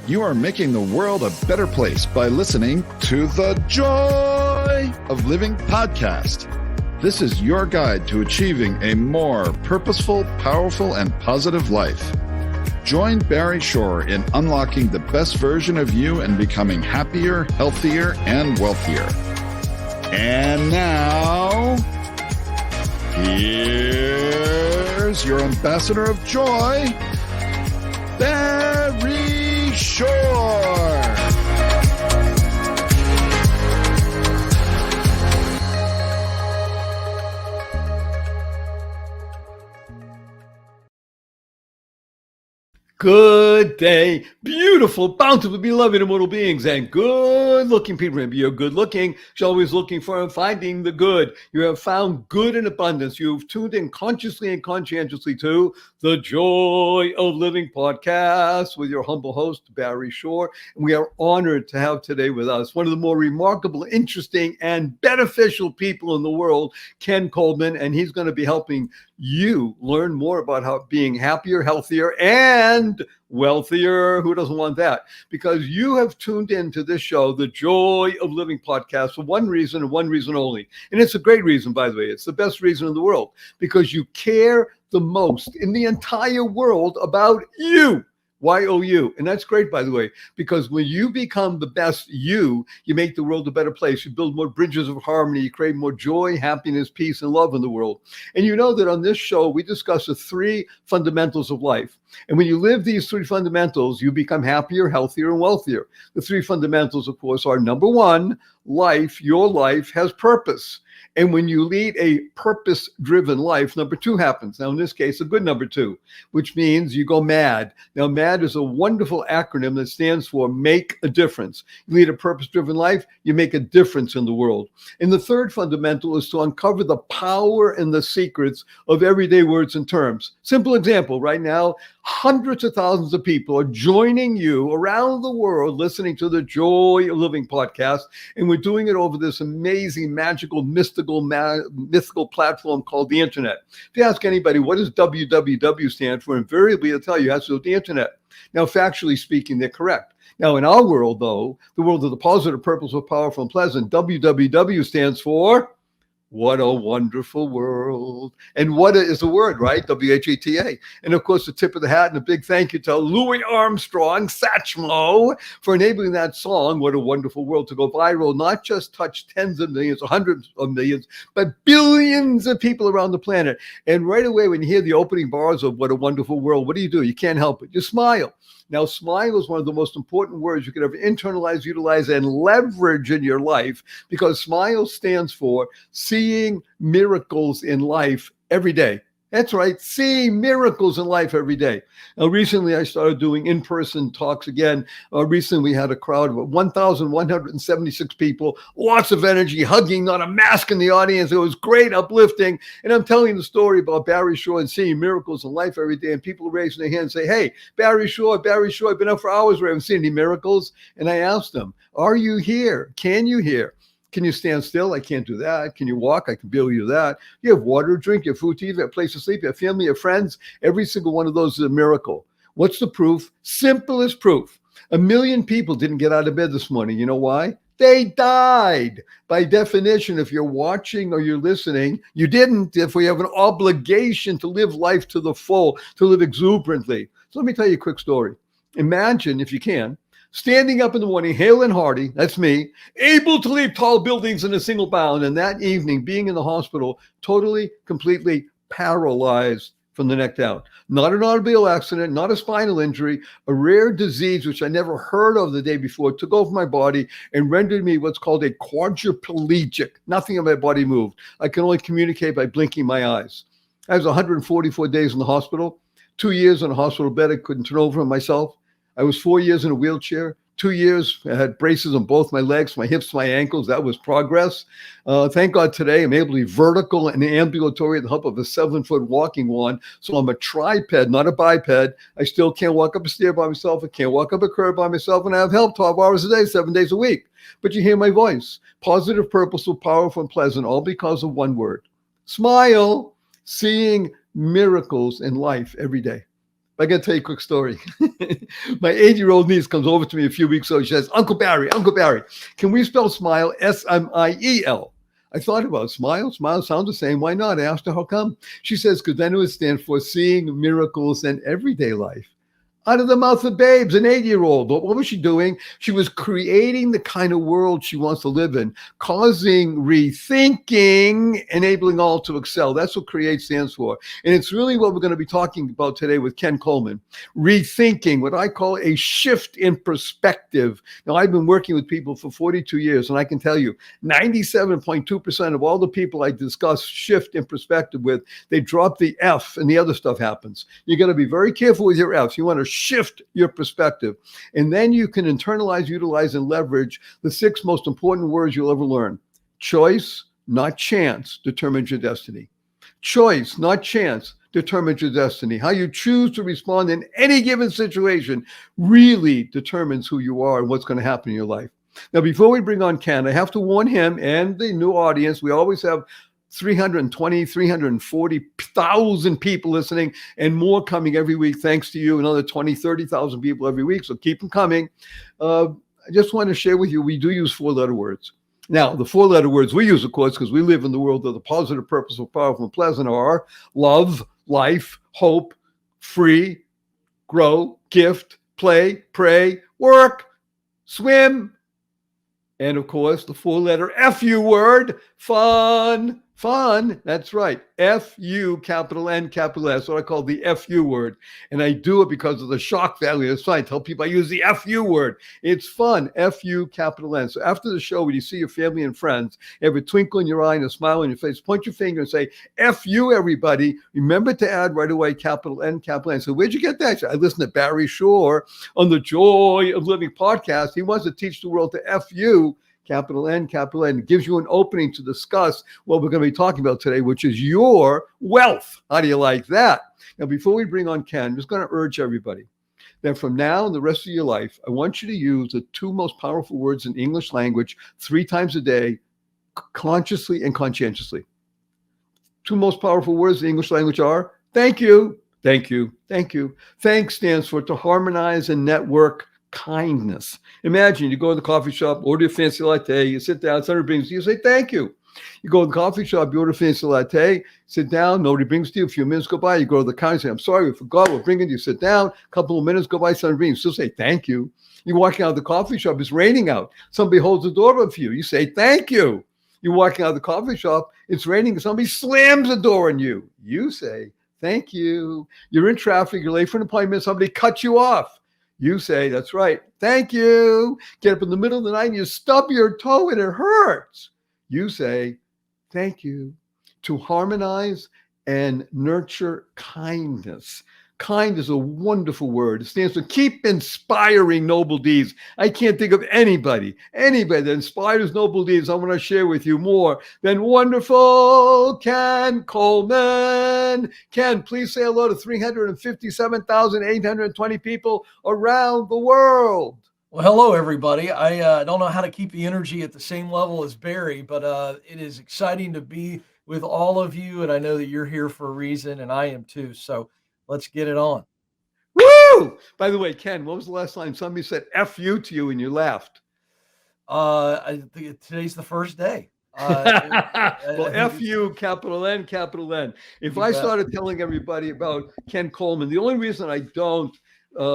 You are making the world a better place by listening to the Joy of Living podcast. This is your guide to achieving a more purposeful, powerful, and positive life. Join Barry Shore in unlocking the best version of you and becoming happier, healthier, and wealthier. And now, here's your ambassador of joy, Barry Shore. Good day, beautiful, bountiful, beloved, immortal beings, and good-looking people. Remember, you're good-looking. You're always looking for and finding the good. You have found good in abundance. You've tuned in consciously and conscientiously to the Joy of Living podcast with your humble host, Barry Shore. And we are honored to have today with us one of the more remarkable, interesting, and beneficial people in the world, Ken Coleman, and he's going to be helping you learn more about how being happier, healthier, and wealthier. Who doesn't want that? Because you have tuned into this show, the Joy of Living podcast, for one reason and one reason only. And it's a great reason, by the way. It's the best reason in the world, because you care the most in the entire world about you. Y-O-U. And that's great, by the way, because when you become the best you make the world a better place. You build more bridges of harmony. You create more joy, happiness, peace, and love in the world. And you know that on this show, we discuss the three fundamentals of life. And when you live these three fundamentals, you become happier, healthier, and wealthier. The three fundamentals, of course, are number one, your life has purpose. And when you lead a purpose-driven life, number two happens. Now, in this case, a good number two, which means you go MAD. Now, MAD is a wonderful acronym that stands for make a difference. You lead a purpose-driven life, you make a difference in the world. And the third fundamental is to uncover the power and the secrets of everyday words and terms. Simple example, right now, hundreds of thousands of people are joining you around the world listening to the Joy of Living podcast. And we're doing it over this amazing, magical, mythical platform called the internet. If you ask anybody, what does www stand for? Invariably, they'll tell you it has to do with the internet. Now, factually speaking, they're correct. Now, in our world, though, the world of the positive, purposeful, powerful, and pleasant, www stands for what a wonderful world. And what is a word, right? W-H-E-T-A. And of course, the tip of the hat and a big thank you to Louis Armstrong, Satchmo, for enabling that song, What a Wonderful World, to go viral, not just touch tens of millions or hundreds of millions, but billions of people around the planet. And right away, when you hear the opening bars of What a Wonderful World, what do? You can't help it. You smile. Now, smile is one of the most important words you could ever internalize, utilize, and leverage in your life, because smile stands for seeing miracles in life every day. That's right, seeing miracles in life every day. Now, recently, I started doing in-person talks again. Recently, we had a crowd of 1,176 people, lots of energy, hugging, not a mask in the audience. It was great, uplifting. And I'm telling the story about Barry Shore and seeing miracles in life every day. And people raising their hands and say, hey, Barry Shore, I've been up for hours, we haven't seen any miracles. And I asked them, are you here? Can you hear? Can you stand still? I can't do that. Can you walk? I can barely do that. You have water to drink, you have food to eat, you have a place to sleep, you have family, you have friends. Every single one of those is a miracle. What's the proof? Simplest proof. 1 million people didn't get out of bed this morning. You know why? They died. By definition, if you're watching or you're listening, you didn't. If we have an obligation to live life to the full, to live exuberantly. So let me tell you a quick story. Imagine, if you can, standing up in the morning, hale and hearty, that's me, able to leap tall buildings in a single bound, and that evening being in the hospital, totally, completely paralyzed from the neck down. Not an automobile accident, not a spinal injury, a rare disease which I never heard of the day before, took over my body and rendered me what's called a quadriplegic. Nothing in my body moved. I can only communicate by blinking my eyes. I was 144 days in the hospital, 2 years in a hospital bed. I couldn't turn over on myself. I was 4 years in a wheelchair, 2 years. I had braces on both my legs, my hips, my ankles. That was progress. Thank God today I'm able to be vertical and ambulatory with the help of a 7-foot walking wand. So I'm a triped, not a biped. I still can't walk up a stair by myself. I can't walk up a curb by myself. And I have help 12 hours a day, 7 days a week. But you hear my voice. Positive, purposeful, powerful, and pleasant, all because of one word. Smile. Seeing miracles in life every day. I got to tell you a quick story. My 8-year-old niece comes over to me a few weeks ago. She says, Uncle Barry, can we spell smile S-M-I-E-L? I thought about smile. Smile sounds the same. Why not? I asked her, how come? She says, because then it would stand for seeing miracles in everyday life. Out of the mouth of babes, an 8-year-old. What was she doing? She was creating the kind of world she wants to live in, causing rethinking, enabling all to excel. That's what CREATE stands for. And it's really what we're going to be talking about today with Ken Coleman. Rethinking, what I call a shift in perspective. Now, I've been working with people for 42 years, and I can tell you, 97.2% of all the people I discuss shift in perspective with, they drop the F and the other stuff happens. You got to be very careful with your Fs. You want to shift your perspective. And then you can internalize, utilize, and leverage the 6 most important words you'll ever learn. Choice, not chance, determines your destiny. Choice, not chance, determines your destiny. How you choose to respond in any given situation really determines who you are and what's going to happen in your life. Now, before we bring on Ken, I have to warn him and the new audience, we always have 320, 340,000 people listening and more coming every week. Thanks to you, another 20, 30,000 people every week. So keep them coming. I just want to share with you, we do use 4-letter words. Now, the 4-letter words we use, of course, because we live in the world of the positive, purposeful, powerful, and pleasant are love, life, hope, free, grow, gift, play, pray, work, swim, and of course, the 4-letter FU word, fun. Fun, that's right. F-U, capital N, capital S, what I call the FU word. And I do it because of the shock value. That's why I tell people I use the FU word. It's fun, F-U, capital N. So after the show, when you see your family and friends, have a twinkle in your eye and a smile on your face, point your finger and say, F-U, everybody. Remember to add right away, capital N, capital N. So where'd you get that? I listened to Barry Shore on the Joy of Living podcast. He wants to teach the world to F-U, capital N, capital N. It gives you an opening to discuss what we're going to be talking about today, which is your wealth. How do you like that? Now, before we bring on Ken, I'm just going to urge everybody that from now and the rest of your life, I want you to use the 2 most powerful words in English language 3 times a day, consciously and conscientiously. 2 most powerful words in English language are thank you, thank you, thank you. Thanks stands for to harmonize and network kindness. Imagine you go to the coffee shop, order a fancy latte, you sit down, somebody brings you, you say thank you. You go to the coffee shop, you order a fancy latte, sit down, nobody brings to you, a few minutes go by, you go to the counter, say, I'm sorry, we forgot, we're bringing you, sit down, a couple of minutes go by, somebody brings you, still say thank you. You're walking out of the coffee shop, it's raining out, somebody holds the door up for you, you say thank you. You're walking out of the coffee shop, it's raining, somebody slams the door on you, you say thank you. You're in traffic, you're late for an appointment, somebody cuts you off. You say, that's right, thank you. Get up in the middle of the night and you stub your toe and it hurts. You say, thank you. To harmonize and nurture kindness. Kind is a wonderful word. It stands for keep inspiring noble deeds. I can't think of anybody that inspires noble deeds. I want to share with you more than wonderful Ken Coleman. Ken, please say hello to 357,820 people around the world. Well, hello, everybody. I don't know how to keep the energy at the same level as Barry, but it is exciting to be with all of you, and I know that you're here for a reason, and I am too. So let's get it on. Woo! By the way, Ken, when was the last time somebody said F you to you and you laughed? I think today's the first day. Well, F you, capital N, capital N. If I started telling everybody about Ken Coleman, the only reason I don't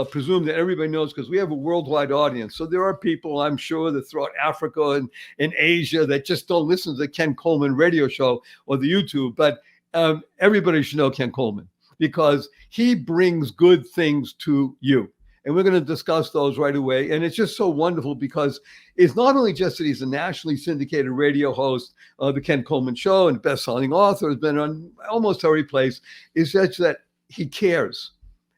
presume that everybody knows because we have a worldwide audience. So there are people, I'm sure, that throughout Africa and Asia that just don't listen to the Ken Coleman radio show or the YouTube. But everybody should know Ken Coleman, because he brings good things to you. And we're going to discuss those right away. And it's just so wonderful because it's not only just that he's a nationally syndicated radio host of the Ken Coleman Show and best-selling author, has been on almost every place, it's just that he cares.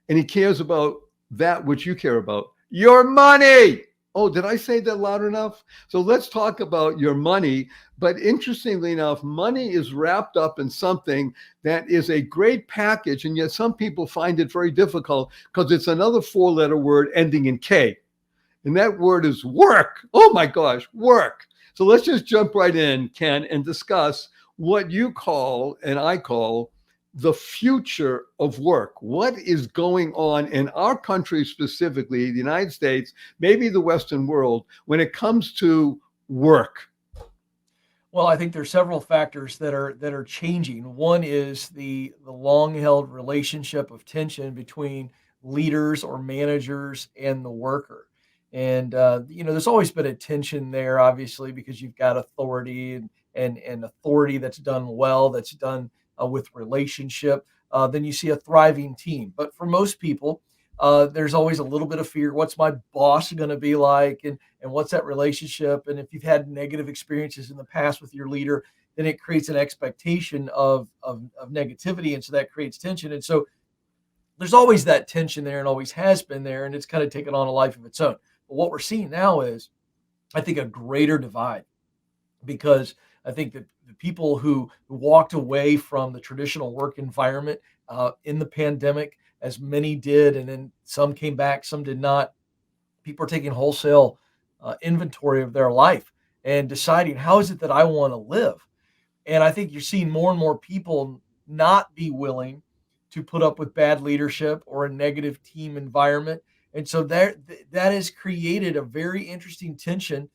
And he cares about that which you care about, your money. Oh, did I say that loud enough? So let's talk about your money. But interestingly enough, money is wrapped up in something that is a great package. And yet some people find it very difficult because it's another 4-letter word ending in K. And that word is work. Oh my gosh, work. So let's just jump right in, Ken, and discuss what you call and I call the future of work. What is going on in our country specifically, the United States, maybe the Western world, when it comes to work? Well, I think there's several factors that are changing. One is the long-held relationship of tension between leaders or managers and the worker. And there's always been a tension there, obviously, because you've got authority and authority that's done well, that's done with relationship. Then you see a thriving team. But for most people, there's always a little bit of fear. What's my boss going to be like? And what's that relationship? And if you've had negative experiences in the past with your leader, then it creates an expectation of negativity. And so that creates tension. And so there's always that tension there and always has been there. And it's kind of taken on a life of its own. But what we're seeing now is, I think, a greater divide, because I think that the people who walked away from the traditional work environment in the pandemic, as many did, and then some came back, some did not. People are taking wholesale inventory of their life and deciding, how is it that I want to live? And I think you're seeing more and more people not be willing to put up with bad leadership or a negative team environment. And so that has created a very interesting tension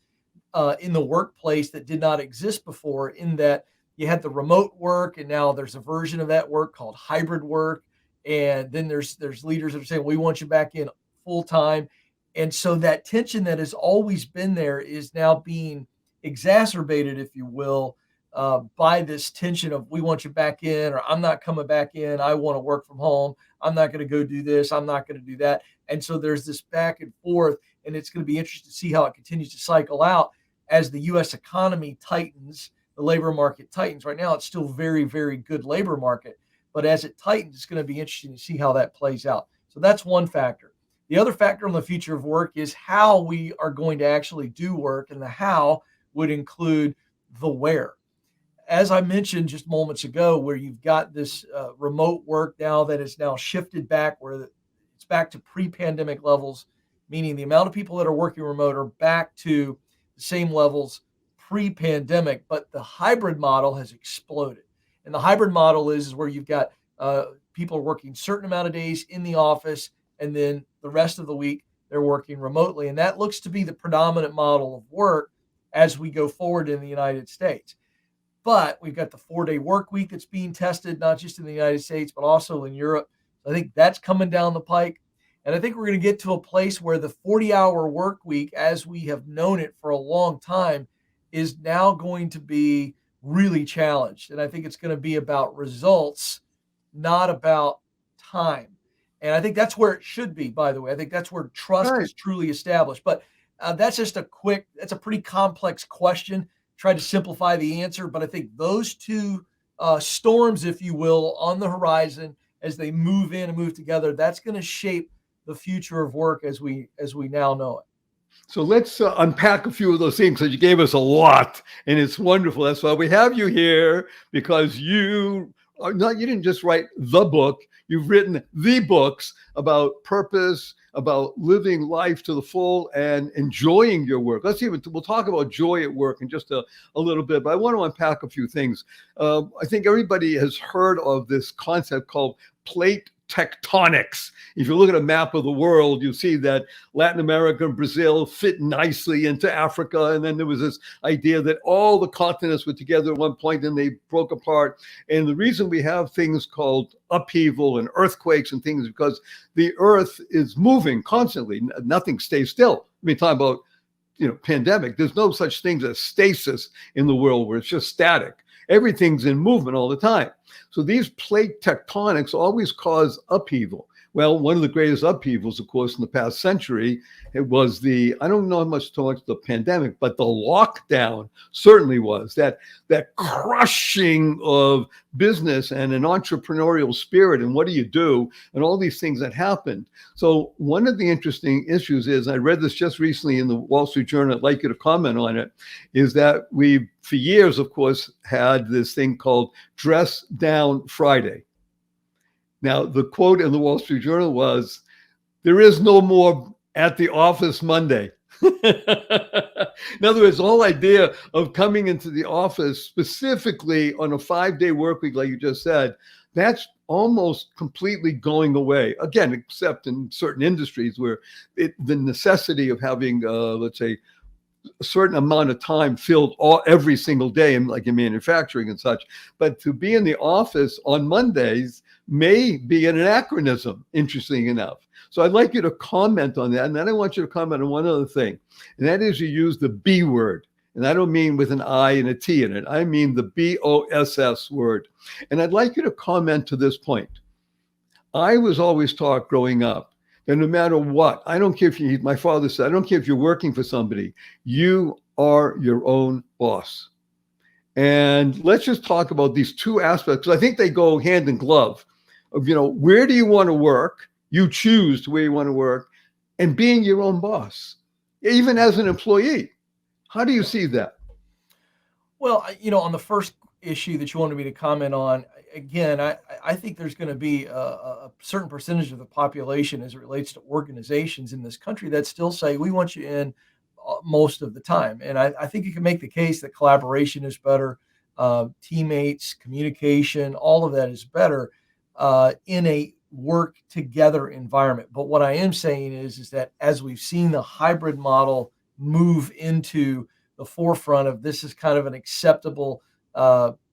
in the workplace that did not exist before, in that you had the remote work, and now there's a version of that work called hybrid work. And then there's leaders that are saying, we want you back in full time. And so that tension that has always been there is now being exacerbated, if you will, by this tension of, we want you back in, or I'm not coming back in. I want to work from home. I'm not going to go do this. I'm not going to do that. And so there's this back and forth, and it's going to be interesting to see how it continues to cycle out as the U.S. economy tightens, the labor market tightens. Right now, it's still very, very good labor market. But as it tightens, it's going to be interesting to see how that plays out. So that's one factor. The other factor on the future of work is how we are going to actually do work, and the how would include the where. As I mentioned just moments ago, where you've got this remote work now that is now shifted back, where it's back to pre-pandemic levels, meaning the amount of people that are working remote are back to the same levels pre-pandemic, but the hybrid model has exploded. And the hybrid model is where you've got people are working a certain amount of days in the office, and then the rest of the week they're working remotely. And that looks to be the predominant model of work as we go forward in the United States. But we've got the 4-day work week that's being tested, not just in the United States, but also in Europe. So I think that's coming down the pike. And I think we're going to get to a place where the 40-hour work week, as we have known it for a long time, is now going to be really challenged. And I think it's going to be about results, not about time. And I think that's where it should be, by the way. I think that's where trust is truly established. But that's a pretty complex question. Try to simplify the answer. But I think those two storms, if you will, on the horizon, as they move in and move together, that's going to shape the future of work as we now know it. So let's unpack a few of those things, because you gave us a lot, and it's wonderful. That's why we have you here, because you didn't just write the book. You've written the books about purpose, about living life to the full and enjoying your work. We'll talk about joy at work in just a little bit, but I want to unpack a few things. I think everybody has heard of this concept called plate tectonics. If you look at a map of the world, you see that Latin America and Brazil fit nicely into Africa. And then there was this idea that all the continents were together at one point, and they broke apart. And the reason we have things called upheaval and earthquakes and things is because the earth is moving constantly. Nothing stays still. I mean, talking about, pandemic, there's no such thing as stasis in the world where it's just static. Everything's in movement all the time. So these plate tectonics always cause upheaval. Well, one of the greatest upheavals, of course, in the past century, it was I don't know how much to the pandemic, but the lockdown certainly was that crushing of business and an entrepreneurial spirit. And what do you do? And all these things that happened. So one of the interesting issues is, I read this just recently in the Wall Street Journal, I'd like you to comment on it, is that we, for years, of course, had this thing called Dress Down Friday. Now, the quote in the Wall Street Journal was, "There is no more at the office Monday." In other words, the whole idea of coming into the office specifically on a 5-day work week, like you just said, That's almost completely going away. Again, except in certain industries where the necessity of having, let's say, a certain amount of time filled every single day, in like in manufacturing and such. But to be in the office on Mondays may be an anachronism, interesting enough. So I'd like you to comment on that. And then I want you to comment on one other thing. And that is you use the B word. And I don't mean with an I and a T in it. I mean the BOSS word. And I'd like you to comment to this point. I was always taught growing up that no matter what, I don't care if you, my father said, I don't care if you're working for somebody, you are your own boss. And let's just talk about these two aspects, because I think they go hand in glove of, where do you want to work? You choose where you want to work, and being your own boss, even as an employee. How do you see that? Well, on the first issue that you wanted me to comment on, again, I think there's going to be a certain percentage of the population as it relates to organizations in this country that still say, we want you in most of the time. And I think you can make the case that collaboration is better, teammates, communication, all of that is better in a work together environment. But what I am saying is that as we've seen the hybrid model move into the forefront of this is kind of an acceptable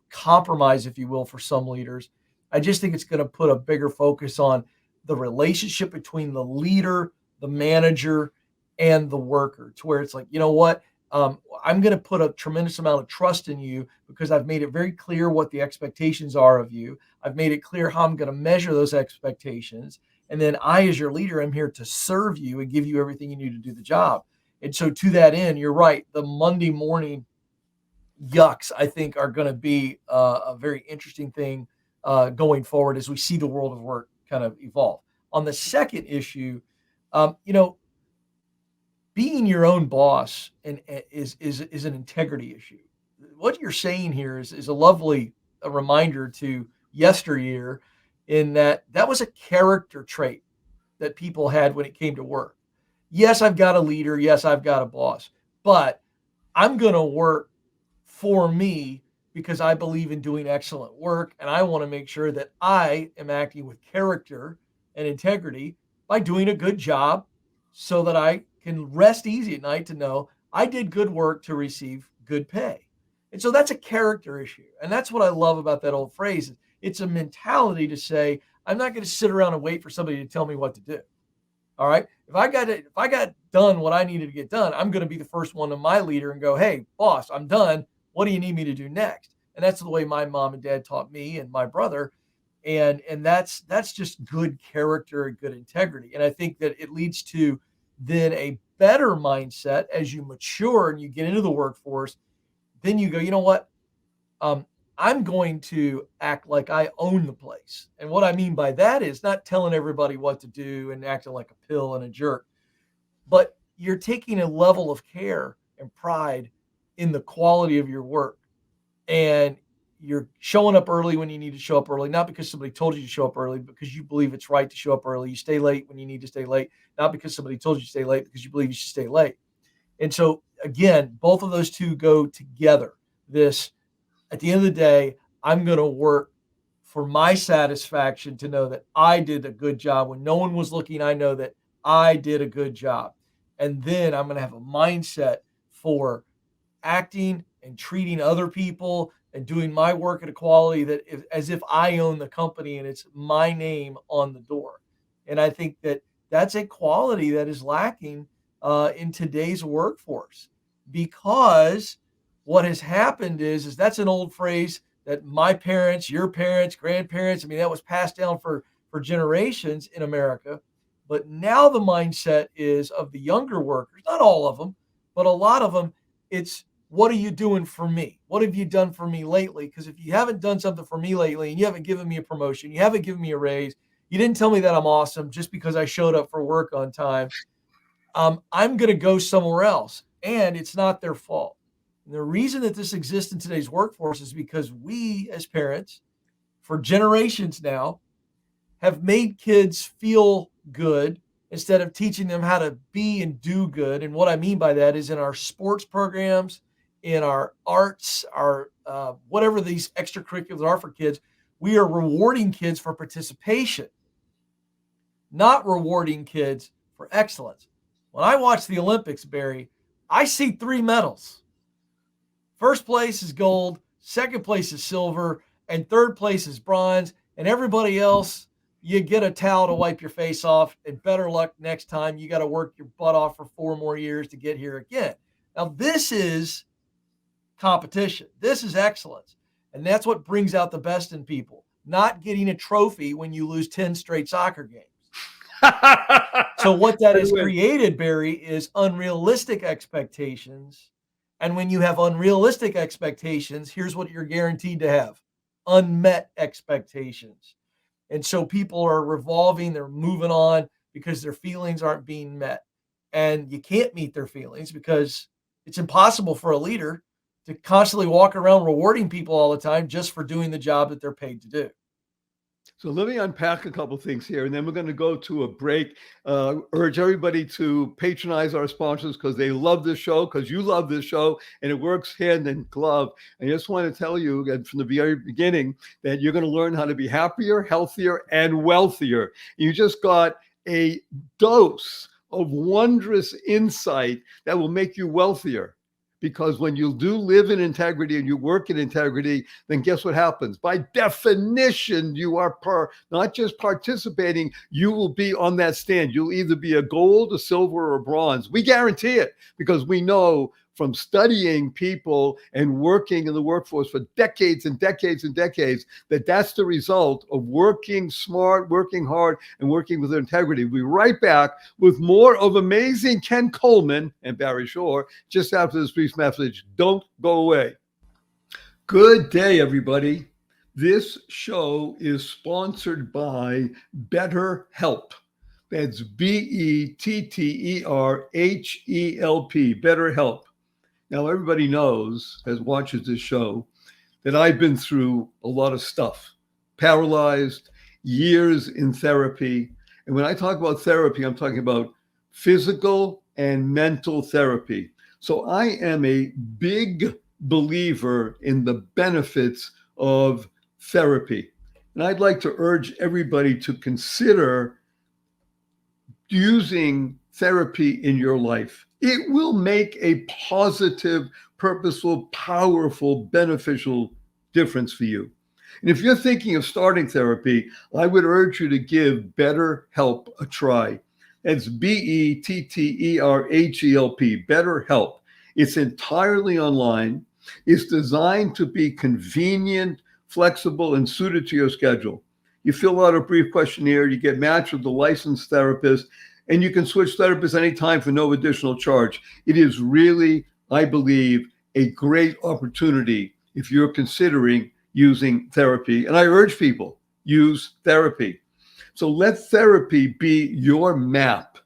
compromise, if you will, for some leaders, I just think it's going to put a bigger focus on the relationship between the leader, the manager, and the worker, to where it's like, you know what? I'm going to put a tremendous amount of trust in you because I've made it very clear what the expectations are of you. I've made it clear how I'm going to measure those expectations. And then I, as your leader, am here to serve you and give you everything you need to do the job. And so to that end, you're right. The Monday morning yucks, I think, are going to be a very interesting thing going forward as we see the world of work kind of evolve. On the second issue, being your own boss is an integrity issue. What you're saying here is a lovely reminder to yesteryear, in that was a character trait that people had when it came to work. Yes, I've got a leader. Yes, I've got a boss, but I'm going to work for me because I believe in doing excellent work. And I want to make sure that I am acting with character and integrity by doing a good job so that I can rest easy at night to know I did good work to receive good pay. And so that's a character issue. And that's what I love about that old phrase. It's a mentality to say, I'm not going to sit around and wait for somebody to tell me what to do. All right. If I got done what I needed to get done, I'm going to be the first one to my leader and go, hey, boss, I'm done. What do you need me to do next? And that's the way my mom and dad taught me and my brother. And that's just good character and good integrity. And I think that it leads to then a better mindset as you mature and you get into the workforce. Then you go, you know what? I'm going to act like I own the place. And what I mean by that is not telling everybody what to do and acting like a pill and a jerk, but you're taking a level of care and pride in the quality of your work. And you're showing up early when you need to show up early, not because somebody told you to show up early, because you believe it's right to show up early. You stay late when you need to stay late, not because somebody told you to stay late, because you believe you should stay late. And so again, both of those two go together. At the end of the day, I'm going to work for my satisfaction to know that I did a good job. When no one was looking, I know that I did a good job. And then I'm going to have a mindset for acting and treating other people and doing my work at a quality as if I own the company and it's my name on the door. And I think that that's a quality that is lacking in today's workforce, because what has happened is that's an old phrase that my parents, your parents, grandparents, that was passed down for generations in America. But now the mindset is of the younger workers, not all of them, but a lot of them, it's, what are you doing for me? What have you done for me lately? Because if you haven't done something for me lately and you haven't given me a promotion, you haven't given me a raise, you didn't tell me that I'm awesome just because I showed up for work on time, I'm going to go somewhere else. And it's not their fault. And the reason that this exists in today's workforce is because we as parents, for generations now, have made kids feel good instead of teaching them how to be and do good. And what I mean by that is in our sports programs, in our arts, our whatever these extracurriculars are for kids, We are rewarding kids for participation, not rewarding kids for excellence. When I watch the Olympics, Barry, I see 3 medals. First place is gold, second place is silver, and third place is bronze. And everybody else, you get a towel to wipe your face off, and better luck next time. You got to work your butt off for 4 more years to get here again. Now, this is competition. This is excellence. And that's what brings out the best in people, not getting a trophy when you lose 10 straight soccer games. So what that has created, Barry, is unrealistic expectations. And when you have unrealistic expectations, here's what you're guaranteed to have: unmet expectations. And so people are revolving, they're moving on because their feelings aren't being met. And you can't meet their feelings because it's impossible for a leader to constantly walk around rewarding people all the time just for doing the job that they're paid to do. So let me unpack a couple things here, and then we're going to go to a break. Urge everybody to patronize our sponsors because they love this show, because you love this show, and it works hand in glove. I just want to tell you from the very beginning that you're going to learn how to be happier, healthier, and wealthier. You just got a dose of wondrous insight that will make you wealthier. Because when you do live in integrity and you work in integrity, then guess what happens? By definition, you are not just participating, you will be on that stand. You'll either be a gold, a silver, or a bronze. We guarantee it because we know from studying people and working in the workforce for decades and decades and decades that that's the result of working smart, working hard, and working with integrity. We'll be right back with more of amazing Ken Coleman and Barry Shore just after this brief message. Don't go away. Good day, everybody. This show is sponsored by BetterHelp. That's BetterHelp, BetterHelp. Now, everybody knows, as watches this show, that I've been through a lot of stuff, paralyzed, years in therapy. And when I talk about therapy, I'm talking about physical and mental therapy. So I am a big believer in the benefits of therapy. And I'd like to urge everybody to consider using therapy in your life. It will make a positive, purposeful, powerful, beneficial difference for you. And if you're thinking of starting therapy, I would urge you to give BetterHelp a try. That's BetterHelp, BetterHelp. It's entirely online. It's designed to be convenient, flexible, and suited to your schedule. You fill out a brief questionnaire, you get matched with a licensed therapist, and you can switch therapists anytime for no additional charge. It is really, I believe, a great opportunity if you're considering using therapy. And I urge people, use therapy. So let therapy be your map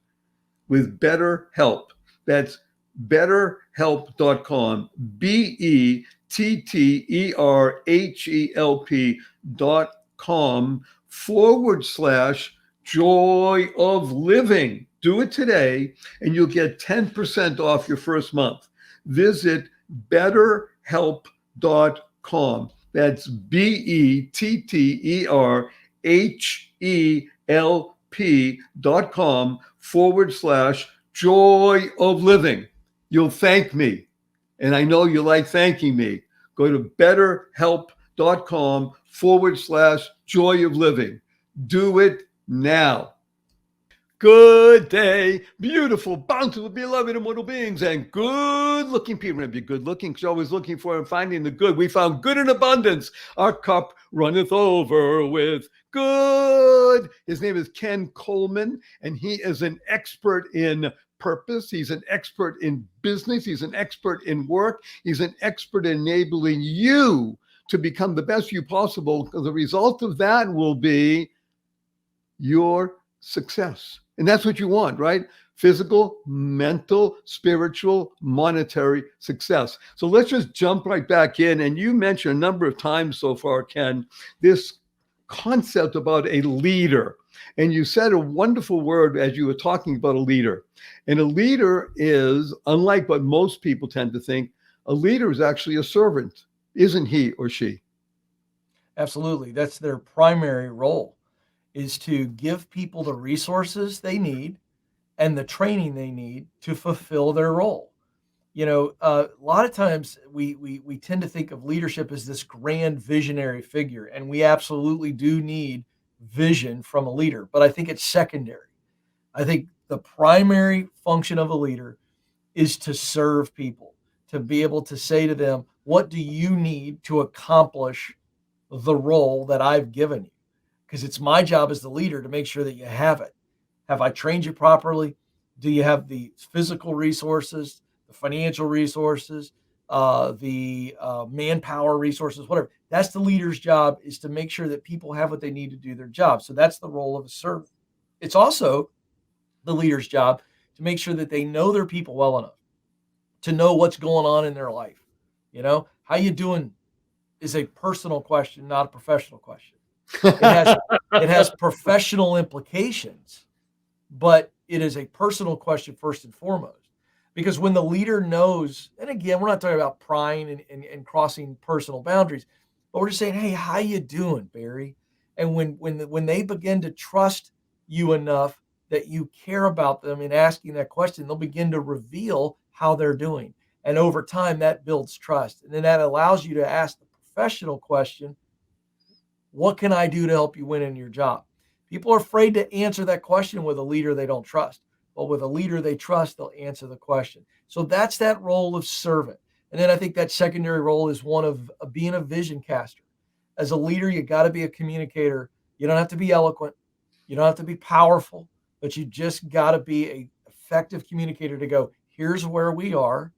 with BetterHelp. That's betterhelp.com, BetterHelp.com/joy of living. Do it today and you'll get 10% off your first month. Visit betterhelp.com. That's BetterHelp.com/joy of living. You'll thank me. And I know you like thanking me. Go to betterhelp.com/joy of living. Do it now. Good day, beautiful, bountiful, beloved, immortal beings, and good-looking people. Remember, you're good-looking because you're always looking for and finding the good. We found good in abundance. Our cup runneth over with good. His name is Ken Coleman, and he is an expert in purpose. He's an expert in business. He's an expert in work. He's an expert in enabling you to become the best you possible. The result of that will be your success. And that's what you want, right? Physical, mental, spiritual, monetary success. So let's just jump right back in. And you mentioned a number of times so far, Ken, this concept about a leader. And you said a wonderful word as you were talking about a leader. And a leader is, unlike what most people tend to think, a leader is actually a servant, isn't he or she? Absolutely. That's their primary role, is to give people the resources they need and the training they need to fulfill their role. A lot of times we tend to think of leadership as this grand visionary figure, and we absolutely do need vision from a leader, but I think it's secondary. I think the primary function of a leader is to serve people, to be able to say to them, what do you need to accomplish the role that I've given you? Because it's my job as the leader to make sure that you have it. Have I trained you properly? Do you have the physical resources, the financial resources, the manpower resources, whatever? That's the leader's job, is to make sure that people have what they need to do their job. So that's the role of a servant. It's also the leader's job to make sure that they know their people well enough to know what's going on in their life. How you doing is a personal question, not a professional question. It has professional implications, but it is a personal question first and foremost. Because when the leader knows, and again, we're not talking about prying and crossing personal boundaries, but we're just saying, hey, how you doing, Barry? And when they begin to trust you enough that you care about them in asking that question, they'll begin to reveal how they're doing. And over time, that builds trust. And then that allows you to ask the professional question, what can I do to help you win in your job? People are afraid to answer that question with a leader they don't trust. But with a leader they trust, they'll answer the question. So that's that role of servant. And then I think that secondary role is one of being a vision caster. As a leader, you got to be a communicator. You don't have to be eloquent. You don't have to be powerful, but you just got to be an effective communicator to go, here's where we are.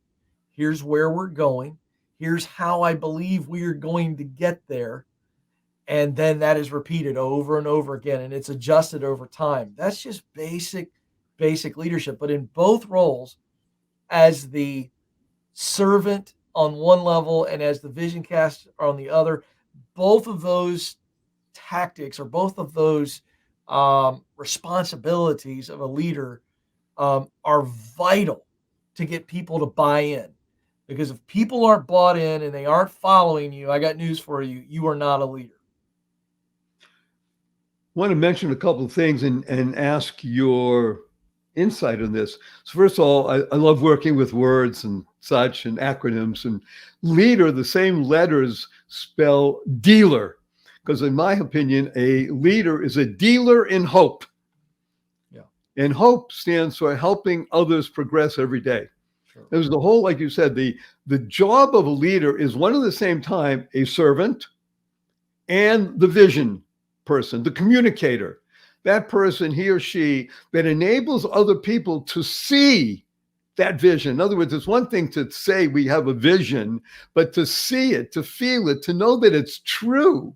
Here's where we're going. Here's how I believe we are going to get there. And then that is repeated over and over again, and it's adjusted over time. That's just basic leadership. But in both roles, as the servant on one level and as the vision caster on the other, both of those tactics, or both of those responsibilities of a leader are vital to get people to buy in. Because if people aren't bought in and they aren't following you, I got news for you. You are not a leader. Want to mention a couple of things and ask your insight on this. So first of all, I love working with words and such and acronyms. And leader, the same letters spell dealer, because in my opinion, a leader is a dealer in hope. Yeah. And hope stands for helping others progress every day. Sure. There's the whole, like you said, the job of a leader is one at the same time a servant and the vision person, the communicator, that person, he or she, that enables other people to see that vision. In other words, it's one thing to say we have a vision, but to see it, to feel it, to know that it's true.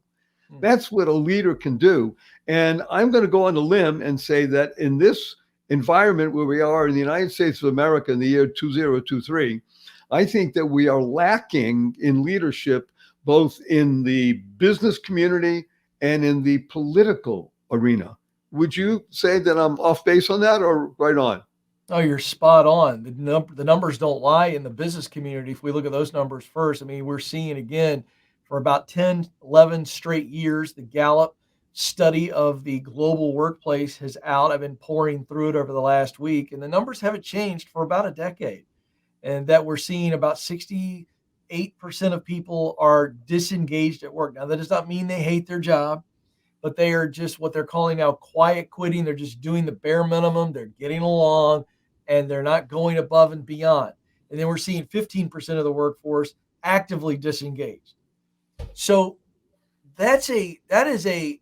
That's what a leader can do. And I'm going to go on a limb and say that in this environment where we are in the United States of America in the year 2023, I think that we are lacking in leadership, both in the business community and in the political arena. Would you say that I'm off base on that or right on? Oh, you're spot on. The numbers don't lie in the business community. If we look at those numbers first, I mean, we're seeing again for about 10, 11 straight years, the Gallup study of the global workplace is out. I've been pouring through it over the last week, and the numbers haven't changed for about a decade. And that we're seeing about 68% of people are disengaged at work. Now, that does not mean they hate their job, but they are just what they're calling now quiet quitting. They're just doing the bare minimum. They're getting along, and they're not going above and beyond. And then we're seeing 15% of the workforce actively disengaged. So that is a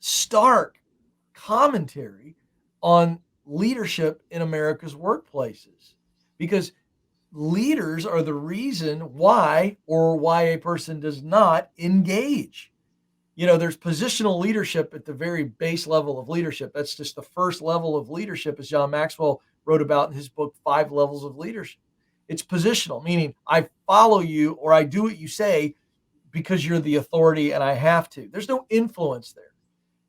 stark commentary on leadership in America's workplaces, because leaders are the reason why a person does not engage. There's positional leadership at the very base level of leadership. That's just the first level of leadership, as John Maxwell wrote about in his book, 5 Levels of Leadership. It's positional, meaning I follow you or I do what you say because you're the authority and I have to. There's no influence there.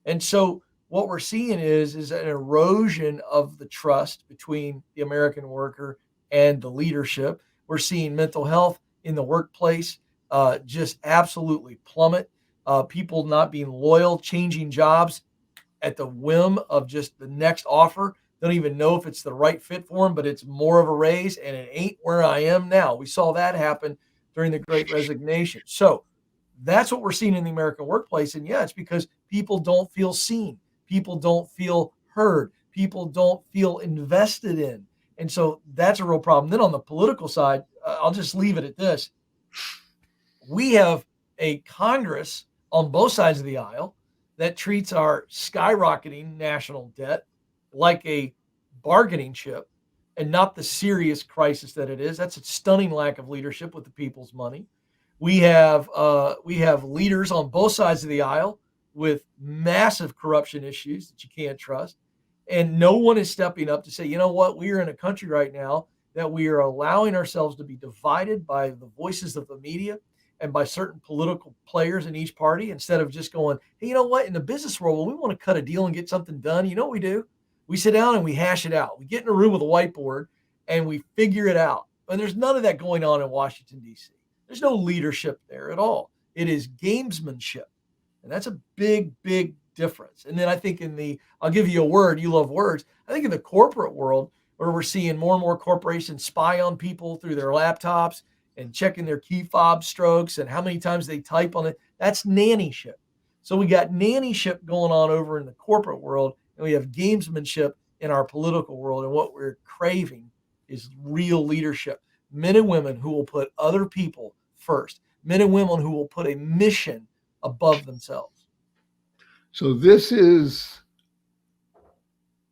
And so what we're seeing is an erosion of the trust between the American worker and the leadership. We're seeing mental health in the workplace just absolutely plummet. people not being loyal, changing jobs at the whim of just the next offer. Don't even know if it's the right fit for them, but it's more of a raise and it ain't where I am now. We saw that happen during the Great Resignation. So that's what we're seeing in the American workplace. And yeah, it's because people don't feel seen. People don't feel heard. People don't feel invested in. And so that's a real problem. Then on the political side, I'll just leave it at this. We have a Congress on both sides of the aisle that treats our skyrocketing national debt like a bargaining chip and not the serious crisis that it is. That's a stunning lack of leadership with the people's money. We have leaders on both sides of the aisle with massive corruption issues that you can't trust, and no one is stepping up to say, you know what, we are in a country right now that we are allowing ourselves to be divided by the voices of the media and by certain political players in each party instead of just going, hey, you know what, in the business world, when we want to cut a deal and get something done, you know what we do? We sit down and we hash it out. We get in a room with a whiteboard and we figure it out. And there's none of that going on in Washington, D.C. There's no leadership there at all. It is gamesmanship. And that's a big, big difference. And then I think I'll give you a word, you love words. I think in the corporate world, where we're seeing more and more corporations spy on people through their laptops and checking their key fob strokes and how many times they type on it, that's nannyship. So we got nannyship going on over in the corporate world, and we have gamesmanship in our political world. And what we're craving is real leadership. Men and women who will put other people first. Men and women who will put a mission above themselves. So this is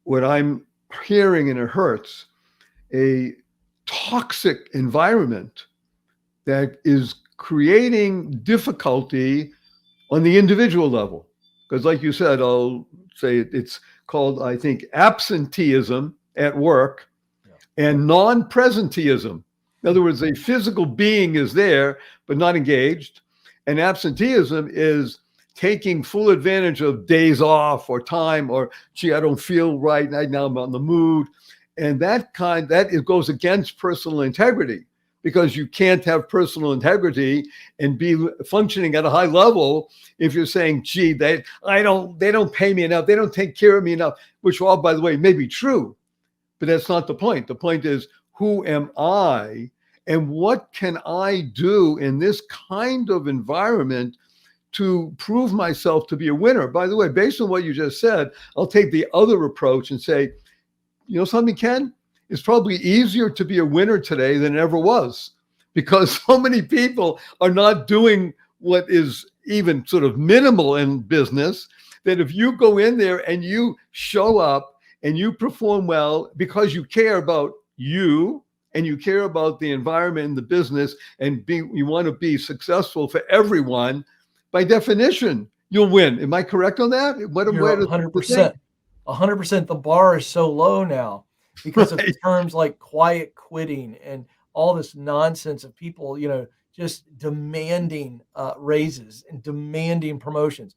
what I'm hearing, and it hurts, a toxic environment that is creating difficulty on the individual level. Because like you said, I'll say it's called, I think, absenteeism at work and non-presenteeism. In other words, a physical being is there, but not engaged. And absenteeism is taking full advantage of days off or time, or, gee, I don't feel right now, I'm on the mood. And that goes against personal integrity, because you can't have personal integrity and be functioning at a high level if you're saying, gee, they don't pay me enough, they don't take care of me enough, which all, by the way, may be true, but that's not the point. The point is, who am I and what can I do in this kind of environment to prove myself to be a winner? By the way, based on what you just said, I'll take the other approach and say, you know something, Ken? It's probably easier to be a winner today than it ever was, because so many people are not doing what is even sort of minimal in business, that if you go in there and you show up and you perform well because you care about you and you care about the environment and the business, and you want to be successful for everyone, by definition, you'll win. Am I correct on that? You're 100%. 100%. The bar is so low now because of terms like quiet quitting and all this nonsense of people, just demanding raises and demanding promotions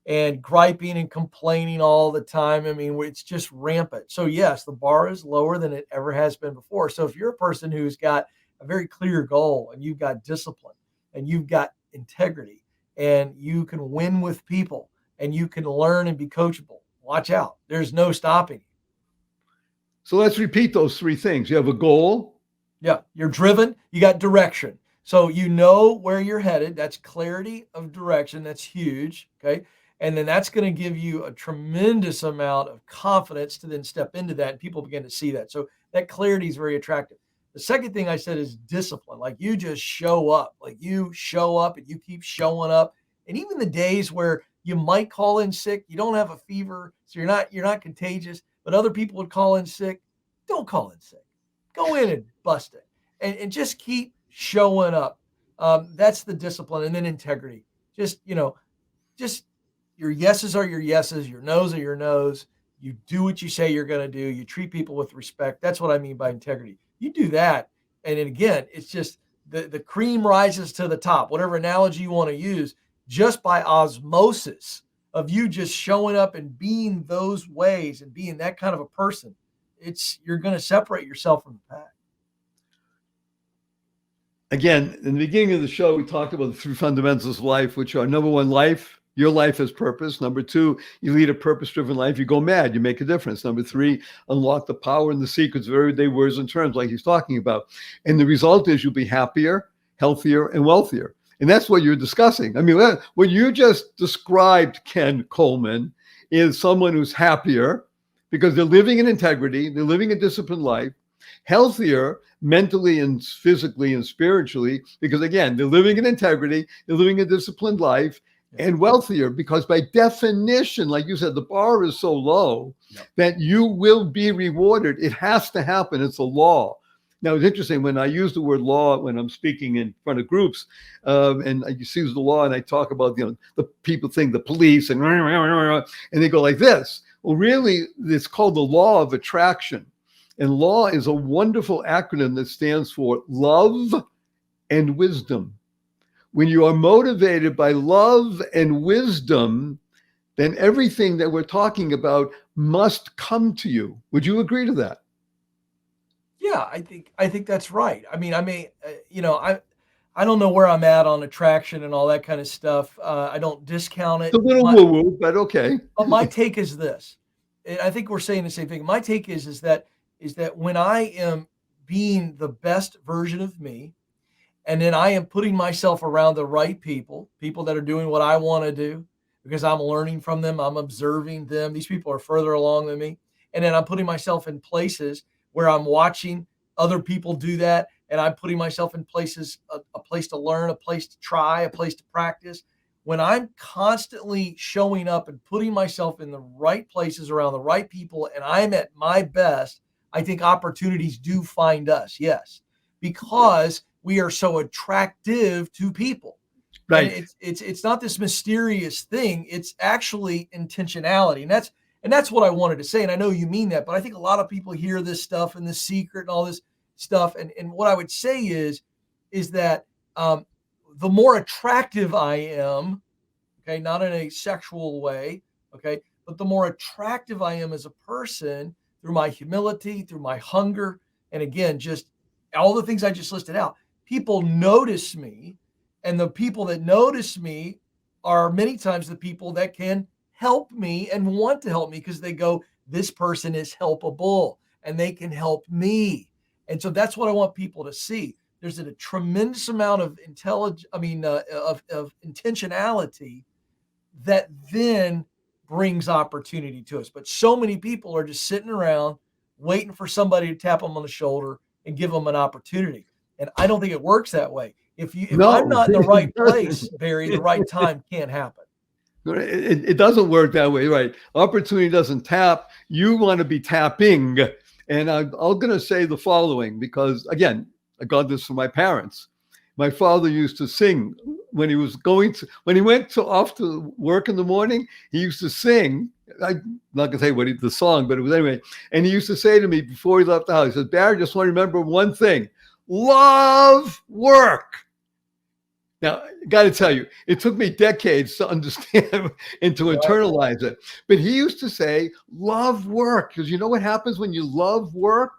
and griping and complaining all the time. I mean, it's just rampant. So yes, the bar is lower than it ever has been before. So if you're a person who's got a very clear goal and you've got discipline and you've got integrity and you can win with people and you can learn and be coachable, watch out. There's no stopping you. So let's repeat those three things. You have a goal. Yeah. You're driven. You got direction. So you know where you're headed. That's clarity of direction. That's huge. Okay. And then that's going to give you a tremendous amount of confidence to then step into that. And people begin to see that. So that clarity is very attractive. The second thing I said is discipline. Like you just show up, and you keep showing up. And even the days where you might call in sick, you don't have a fever, so you're not contagious, but other people would call in sick. Don't call in sick. Go in and bust it, and just keep showing up. That's the discipline, and then integrity. Just your yeses are your yeses, your nos are your nos. You do what you say you're going to do. You treat people with respect. That's what I mean by integrity. You do that, and then again, it's just the cream rises to the top. Whatever analogy you want to use, just by osmosis of you just showing up and being those ways and being that kind of a person, you're going to separate yourself from the pack. again, in the beginning of the show, we talked about the three fundamentals of life, which are number one, life. Your life has purpose. Number two, you lead a purpose-driven life. You go mad. You make a difference. Number three, unlock the power and the secrets of everyday words and terms like he's talking about. And the result is you'll be happier, healthier, and wealthier. And that's what you're discussing. I mean, what you just described, Ken Coleman, is someone who's happier because they're living in integrity. They're living a disciplined life, healthier mentally and physically and spiritually, because again, they're living in integrity, they're living a disciplined life, and wealthier because by definition, like you said, the bar is so low that you will be rewarded. It has to happen. It's a law. Now, it's interesting when I use the word law when I'm speaking in front of groups, and I use the law and I talk about, the people think the police and they go like this. Well, really, it's called the law of attraction. And law is a wonderful acronym that stands for love and wisdom. When you are motivated by love and wisdom, then everything that we're talking about must come to you. Would you agree to that? Yeah, I think that's right. I mean, I don't know where I'm at on attraction and all that kind of stuff. I don't discount it. It's a little woo-woo, but okay. But my take is this, and I think we're saying the same thing. My take is that when I am being the best version of me, and then I am putting myself around the right people that are doing what I want to do because I'm learning from them, I'm observing them. These people are further along than me. And then I'm putting myself in places where I'm watching other people do that. And I'm putting myself in places, a place to learn, a place to try, a place to practice. When I'm constantly showing up and putting myself in the right places around the right people, and I'm at my best, I think opportunities do find us. Yes, because we are so attractive to people. Right. And it's not this mysterious thing. It's actually intentionality. And that's what I wanted to say. And I know you mean that, but I think a lot of people hear this stuff and The Secret and all this stuff. And what I would say is that the more attractive I am, okay, not in a sexual way, okay, but the more attractive I am as a person through my humility, through my hunger, and again, just all the things I just listed out, people notice me. And the people that notice me are many times the people that can help me and want to help me because they go, this person is helpable and they can help me. And so that's what I want people to see. There's a tremendous amount of of intentionality that then brings opportunity to us. But so many people are just sitting around waiting for somebody to tap them on the shoulder and give them an opportunity. And I don't think it works that way. If I'm not in the right place, Barry, the right time can't happen. It doesn't work that way, right? Opportunity doesn't tap. You want to be tapping. And I'm going to say the following, because again, I got this from my parents. My father used to sing when he went off to work in the morning. He used to sing. I'm not going to say the song, but it was anyway. And he used to say to me before he left the house, he said, Barry, just want to remember one thing. Love work. Now, I got to tell you, it took me decades to understand and to internalize it. But he used to say, love work. Because you know what happens when you love work?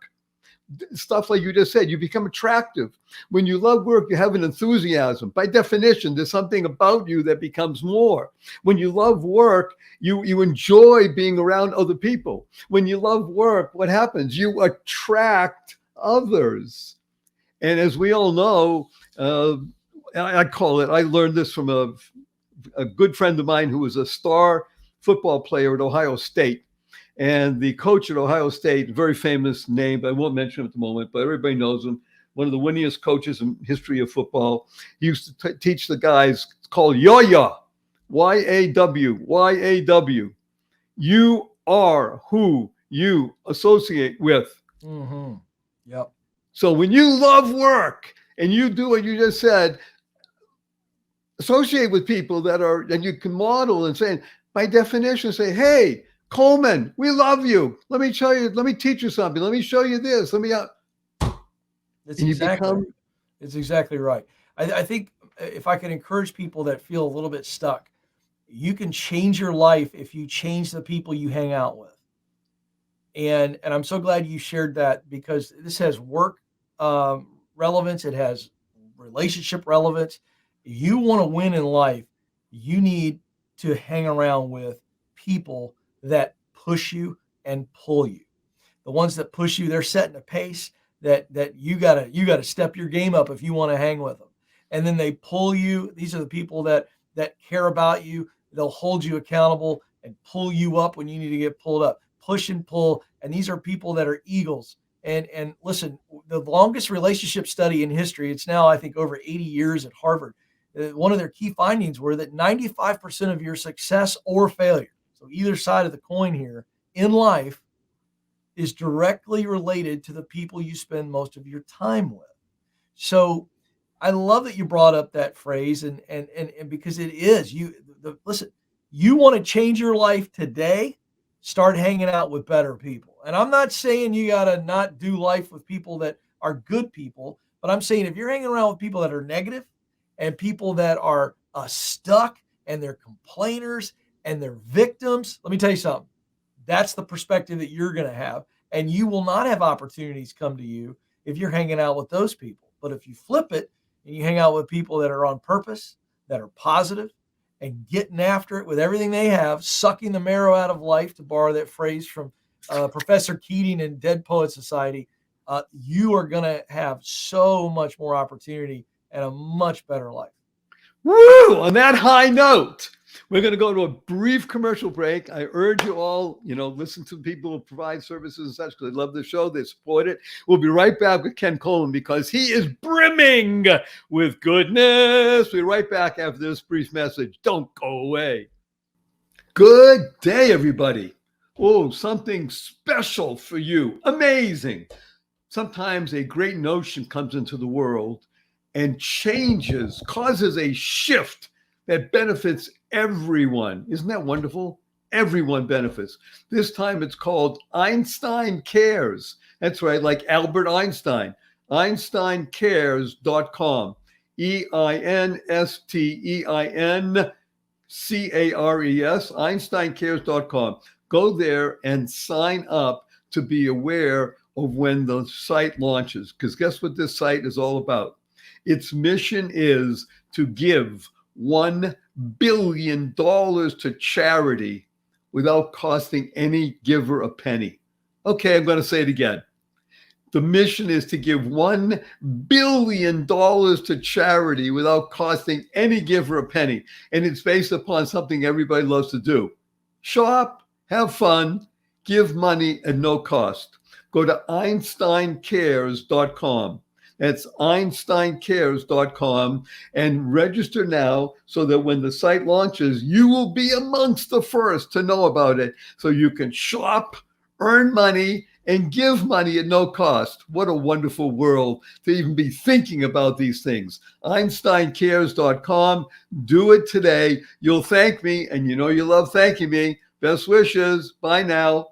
Stuff like you just said, you become attractive. When you love work, you have an enthusiasm. By definition, there's something about you that becomes more. When you love work, you enjoy being around other people. When you love work, what happens? You attract others. And as we all know, I learned this from a good friend of mine who was a star football player at Ohio State. And the coach at Ohio State, very famous name, but I won't mention him at the moment, but everybody knows him. One of the winningest coaches in history of football. He used to teach the guys, it's called YAW, Y-A-W, Y-A-W. You are who you associate with. Mm-hmm. Yep. So when you love work and you do what you just said, associate with people and you can model and say, by definition, say, hey, Coleman, we love you. Let me teach you something. Let me show you this. It's exactly right. I think if I can encourage people that feel a little bit stuck, you can change your life if you change the people you hang out with. And I'm so glad you shared that because this has work relevance. It has relationship relevance. If you want to win in life, you need to hang around with people that push you and pull you. The ones that push you, they're setting a pace that you gotta step your game up if you want to hang with them. And then they pull you. These are the people that care about you. They'll hold you accountable and pull you up when you need to get pulled up. Push and pull. And these are people that are eagles. And listen, the longest relationship study in history, it's now I think over 80 years at Harvard. One of their key findings were that 95% of your success or failure, so either side of the coin here in life, is directly related to the people you spend most of your time with. So I love that you brought up that phrase and because it is listen, you want to change your life today, start hanging out with better people. And I'm not saying you got to not do life with people that are good people, but I'm saying if you're hanging around with people that are negative and people that are stuck and they're complainers and they're victims, let me tell you something. That's the perspective that you're going to have. And you will not have opportunities come to you if you're hanging out with those people. But if you flip it and you hang out with people that are on purpose, that are positive, and getting after it with everything they have, sucking the marrow out of life, to borrow that phrase from Professor Keating in Dead Poets Society, you are going to have so much more opportunity and a much better life. Woo! On that high note, we're going to go to a brief commercial break. I urge you all, listen to the people who provide services and such, because they love the show. They support it. We'll be right back with Ken Coleman because he is brimming with goodness. We'll be right back after this brief message. Don't go away. Good day, everybody. Oh, something special for you. Amazing. Sometimes a great notion comes into the world and causes a shift that benefits everyone. Isn't that wonderful? Everyone benefits. This time it's called Einstein Cares. That's right, like Albert Einstein. EinsteinCares.com. EinsteinCares. EinsteinCares.com. Go there and sign up to be aware of when the site launches. Because guess what this site is all about? Its mission is to give $1 billion to charity without costing any giver a penny. Okay, I'm going to say it again. The mission is to give $1 billion to charity without costing any giver a penny. And it's based upon something everybody loves to do. Shop, have fun, give money at no cost. Go to EinsteinCares.com. That's EinsteinCares.com and register now so that when the site launches, you will be amongst the first to know about it. So you can shop, earn money, and give money at no cost. What a wonderful world to even be thinking about these things. EinsteinCares.com. Do it today. You'll thank me, and you know you love thanking me. Best wishes. Bye now.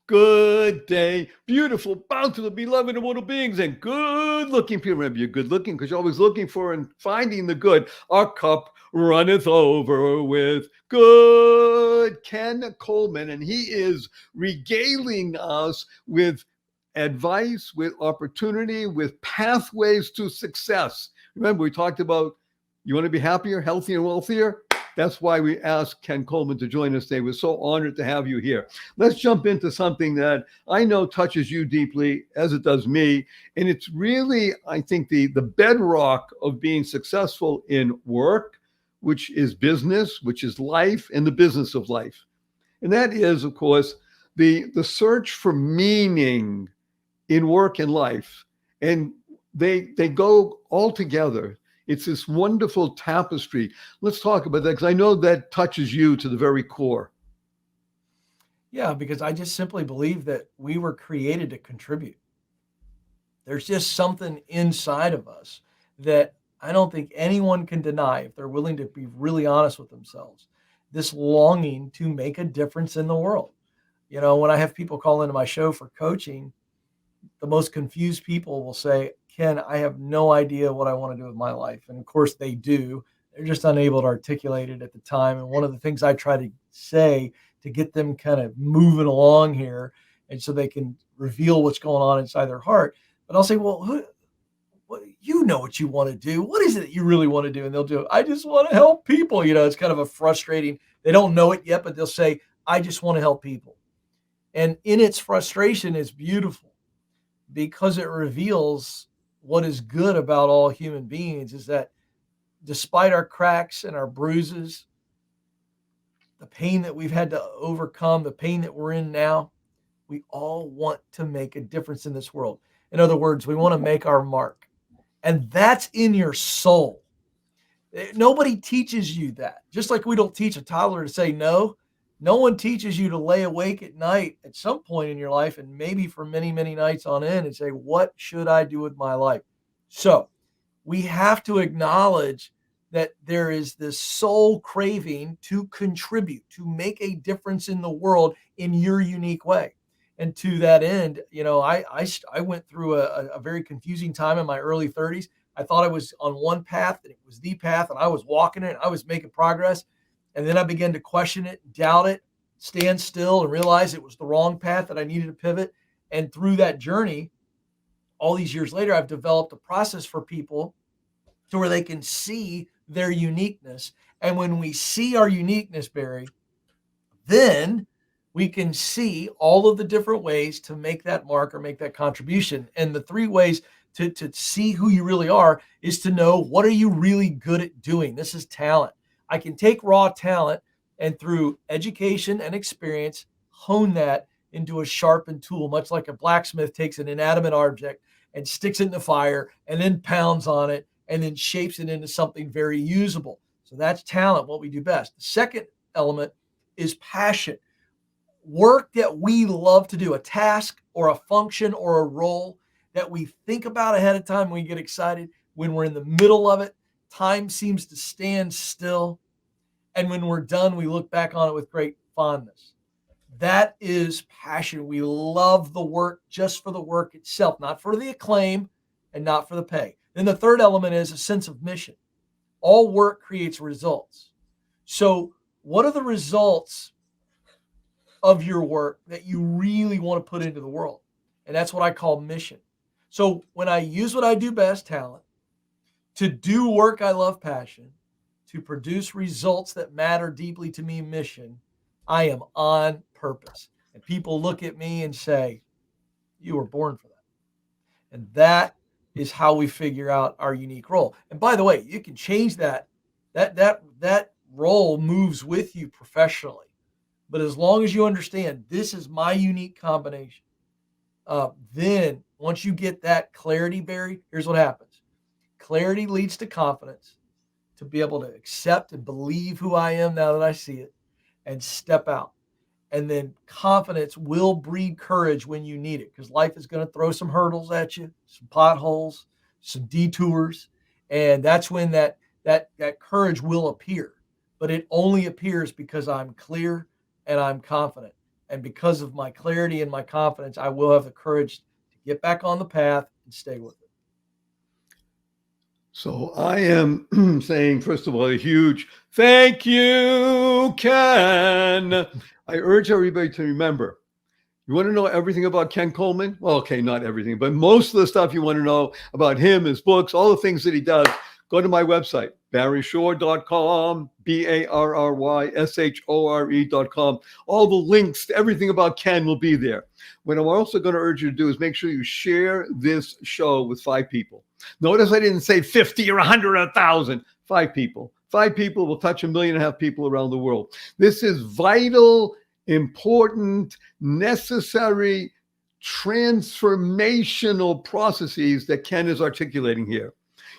Good day, beautiful, bountiful, beloved, immortal beings, and good-looking people. Remember, you're good-looking because you're always looking for and finding the good. Our cup runneth over with good. Ken Coleman, and he is regaling us with advice, with opportunity, with pathways to success. Remember, we talked about you want to be happier, healthier, and wealthier? That's why we asked Ken Coleman to join us today. We're so honored to have you here. Let's jump into something that I know touches you deeply, as it does me. And it's really, I think, the bedrock of being successful in work, which is business, which is life, and the business of life. And that is, of course, the search for meaning in work and life. And they go all together. It's this wonderful tapestry. Let's talk about that because I know that touches you to the very core. Yeah, because I just simply believe that we were created to contribute. There's just something inside of us that I don't think anyone can deny if they're willing to be really honest with themselves. This longing to make a difference in the world. When I have people call into my show for coaching, the most confused people will say, Ken, I have no idea what I want to do with my life. And of course they do. They're just unable to articulate it at the time. And one of the things I try to say to get them kind of moving along here and so they can reveal what's going on inside their heart. But I'll say, well, well, you know what you want to do. What is it that you really want to do? And they'll do, I just want to help people. It's kind of a frustrating, they don't know it yet, but they'll say, I just want to help people. And in its frustration is beautiful because it reveals what is good about all human beings is that despite our cracks and our bruises, the pain that we've had to overcome, the pain that we're in now, we all want to make a difference in this world. In other words, we want to make our mark. And that's in your soul. Nobody teaches you that. Just like we don't teach a toddler to say no, no one teaches you to lay awake at night at some point in your life, and maybe for many, many nights on end, and say, what should I do with my life? So we have to acknowledge that there is this soul craving to contribute, to make a difference in the world in your unique way. And to that end, I went through a very confusing time in my early 30s. I thought I was on one path and it was the path and I was walking it and I was making progress. And then I began to question it, doubt it, stand still and realize it was the wrong path that I needed to pivot. And through that journey, all these years later, I've developed a process for people to where they can see their uniqueness. And when we see our uniqueness, Barry, then we can see all of the different ways to make that mark or make that contribution. And the three ways to see who you really are is to know, what are you really good at doing? This is talent. I can take raw talent and through education and experience, hone that into a sharpened tool, much like a blacksmith takes an inanimate object and sticks it in the fire and then pounds on it and then shapes it into something very usable. So that's talent, what we do best. The second element is passion. Work that we love to do, a task or a function or a role that we think about ahead of time, we get excited. When we're in the middle of it, time seems to stand still. And when we're done, we look back on it with great fondness. That is passion. We love the work just for the work itself, not for the acclaim and not for the pay. Then the third element is a sense of mission. All work creates results. So what are the results of your work that you really want to put into the world? And that's what I call mission. So when I use what I do best, talent, to do work I love, passion, to produce results that matter deeply to me, mission, I am on purpose. And people look at me and say, you were born for that. And that is how we figure out our unique role. And by the way, you can change that. That role moves with you professionally. But as long as you understand this is my unique combination, then once you get that clarity, Barry, here's what happens. Clarity leads to confidence, to be able to accept and believe who I am now that I see it and step out. And then confidence will breed courage when you need it, because life is going to throw some hurdles at you, some potholes, some detours. And that's when that courage will appear. But it only appears because I'm clear and I'm confident. And because of my clarity and my confidence, I will have the courage to get back on the path and stay with it. So I am saying, first of all, a huge thank you, Ken. I urge everybody to remember, you want to know everything about Ken Coleman? Well, okay, not everything, but most of the stuff you want to know about him, his books, all the things that he does, go to my website, barryshore.com, BARRYSHORE.com. All the links to everything about Ken will be there. What I'm also going to urge you to do is make sure you share this show with 5 people. Notice I didn't say 50 or 100 or 1,000. 5 people. 5 people will touch 1.5 million people around the world. This is vital, important, necessary, transformational processes that Ken is articulating here.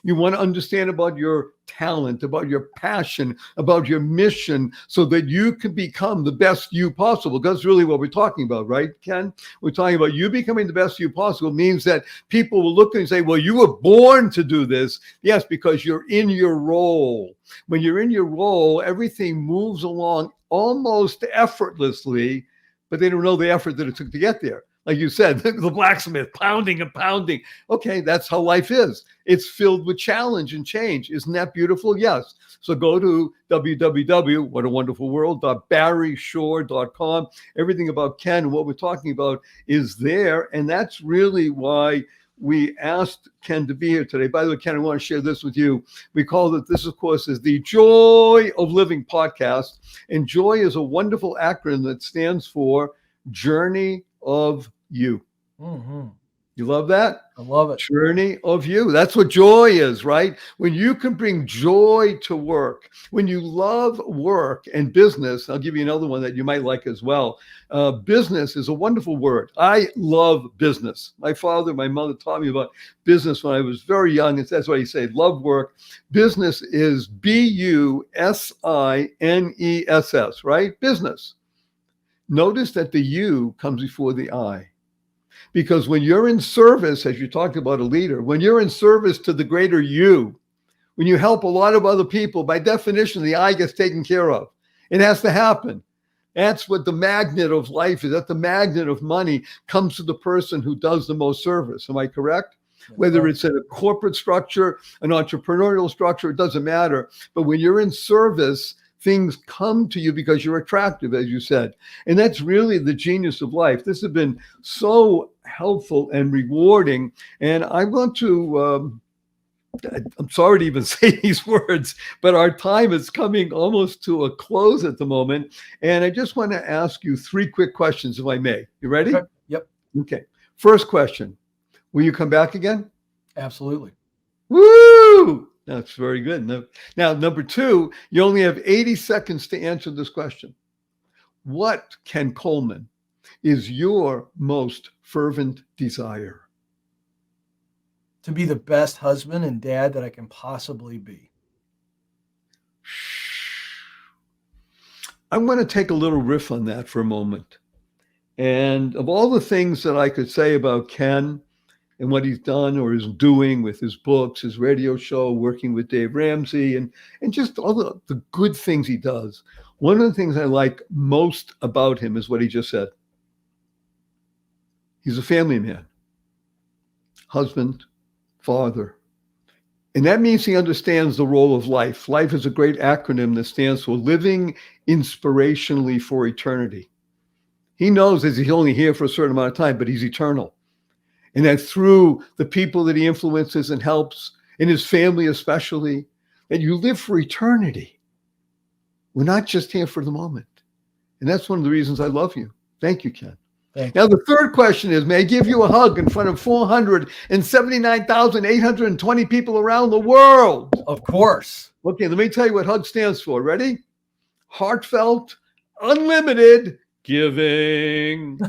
You want to understand about your talent, about your passion, about your mission, so that you can become the best you possible. That's really what we're talking about, right, Ken? We're talking about you becoming the best you possible means that people will look and say, well, you were born to do this. Yes, because you're in your role. When you're in your role, everything moves along almost effortlessly, but they don't know the effort that it took to get there. Like you said, the blacksmith pounding and pounding. Okay, that's how life is. It's filled with challenge and change. Isn't that beautiful? Yes. So go to www.whatawonderfulworld.barryshore.com. Everything about Ken and what we're talking about is there. And that's really why we asked Ken to be here today. By the way, Ken, I want to share this with you. We call it, this of course is the Joy of Living podcast. And joy is a wonderful acronym that stands for Journey of You. Mm-hmm. You love that? I love it. Journey of you. That's what joy is, right? When you can bring joy to work, when you love work and business, I'll give you another one that you might like as well. Business is a wonderful word. I love business. My father, my mother taught me about business when I was very young. And that's why you say love work. Business is business, right? Business. Notice that the U comes before the I. Because when you're in service, as you talked about a leader, when you're in service to the greater you, when you help a lot of other people, by definition, the I gets taken care of. It has to happen. That's what the magnet of life is. That the magnet of money comes to the person who does the most service. Am I correct? Whether it's in a corporate structure, an entrepreneurial structure, it doesn't matter. But when you're in service, things come to you because you're attractive, as you said. And that's really the genius of life. This has been so helpful and rewarding. And I want to, I'm sorry to even say these words, but our time is coming almost to a close at the moment. And I just want to ask you 3 quick questions, if I may. You ready? Okay. Yep. Okay. First question, will you come back again? Absolutely. Woo! That's very good. Now, number 2, you only have 80 seconds to answer this question. What, Ken Coleman, is your most fervent desire? To be the best husband and dad that I can possibly be. I'm going to take a little riff on that for a moment. And of all the things that I could say about Ken and what he's done or is doing with his books, his radio show, working with Dave Ramsey, and just all the good things he does, one of the things I like most about him is what he just said. He's a family man, husband, father. And that means he understands the role of life. Life is a great acronym that stands for living inspirationally for eternity. He knows that he's only here for a certain amount of time, but he's eternal. And that through the people that he influences and helps, in his family especially, that you live for eternity. We're not just here for the moment. And that's one of the reasons I love you. Thank you, Ken. Thank you. Now, the third question is, may I give you a hug in front of 479,820 people around the world? Of course. Okay, let me tell you what HUG stands for. Ready? Heartfelt, unlimited giving.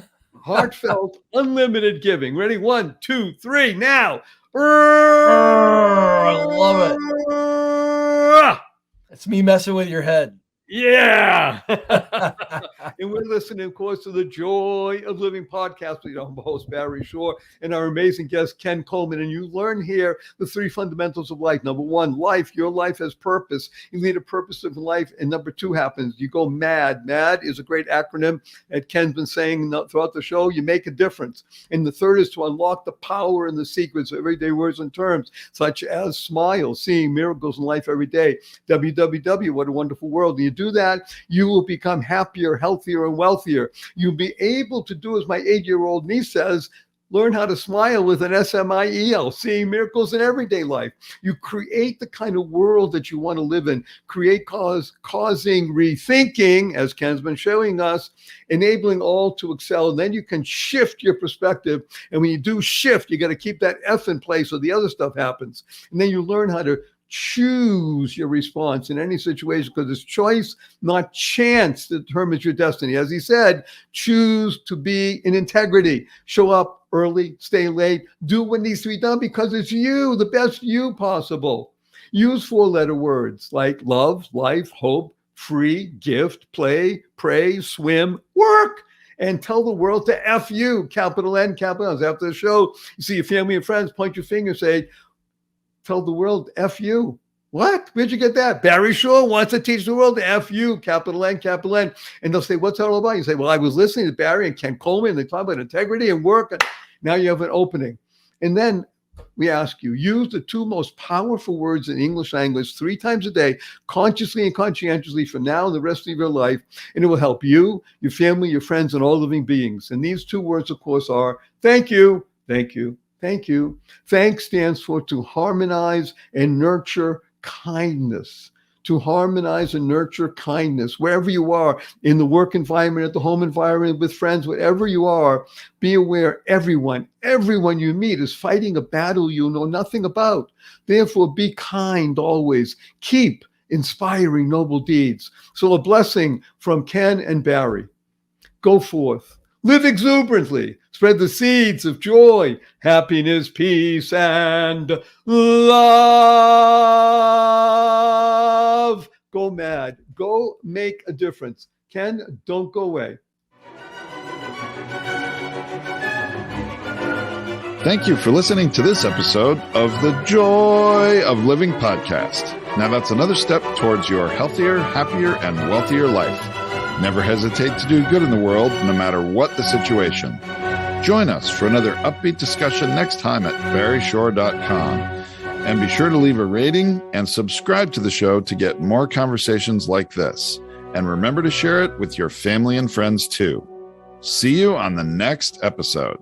Heartfelt, unlimited giving. Ready? 1, 2, 3, now. I love it. It's me messing with your head. Yeah. And we're listening, of course, to the Joy of Living podcast with your host, Barry Shore, and our amazing guest, Ken Coleman. And you learn here the 3 fundamentals of life. Number 1, life. Your life has purpose. You lead a purpose-driven life. And number 2 happens. You go mad. MAD is a great acronym that Ken's been saying throughout the show. You make a difference. And the third is to unlock the power and the secrets of everyday words and terms, such as smile, seeing miracles in life every day. WWW, what a wonderful world. And you do that, you will become happier, healthier, and wealthier. You'll be able to do, as my 8-year-old niece says, learn how to smile with an SMIEL, seeing miracles in everyday life. You create the kind of world that you want to live in, causing rethinking, as Ken's been showing us, enabling all to excel. And then you can shift your perspective. And when you do shift, you got to keep that F in place so the other stuff happens. And then you learn how to choose your response in any situation, because it's choice, not chance, that determines your destiny. As he said, choose to be in integrity. Show up early, stay late, do what needs to be done because it's you, the best you possible. Use 4-letter words like love, life, hope, free, gift, play, pray, swim, work. And tell the world to F you, capital N, capital N. After the show, you see your family and friends, point your finger, say, tell the world, F you. What? Where'd you get that? Barry Shore wants to teach the world to F you, capital N, capital N. And they'll say, what's that all about? You say, well, I was listening to Barry and Ken Coleman, and they talk about integrity and work. And now you have an opening. And then we ask you, use the 2 most powerful words in English language 3 times a day, consciously and conscientiously, for now and the rest of your life. And it will help you, your family, your friends, and all living beings. And these 2 words, of course, are thank you, thank you, Thank you. Thanks stands for to harmonize and nurture kindness. To harmonize and nurture kindness. Wherever you are, in the work environment, at the home environment, with friends, whatever you are, be aware everyone you meet is fighting a battle you know nothing about. Therefore, be kind always. Keep inspiring noble deeds. So a blessing from Ken and Barry. Go forth. Live exuberantly. Spread the seeds of joy, happiness, peace, and love. Go mad. Go make a difference. Ken, don't go away. Thank you for listening to this episode of the Joy of Living podcast. Now that's another step towards your healthier, happier, and wealthier life. Never hesitate to do good in the world, no matter what the situation. Join us for another upbeat discussion next time at barryshore.com. And be sure to leave a rating and subscribe to the show to get more conversations like this. And remember to share it with your family and friends too. See you on the next episode.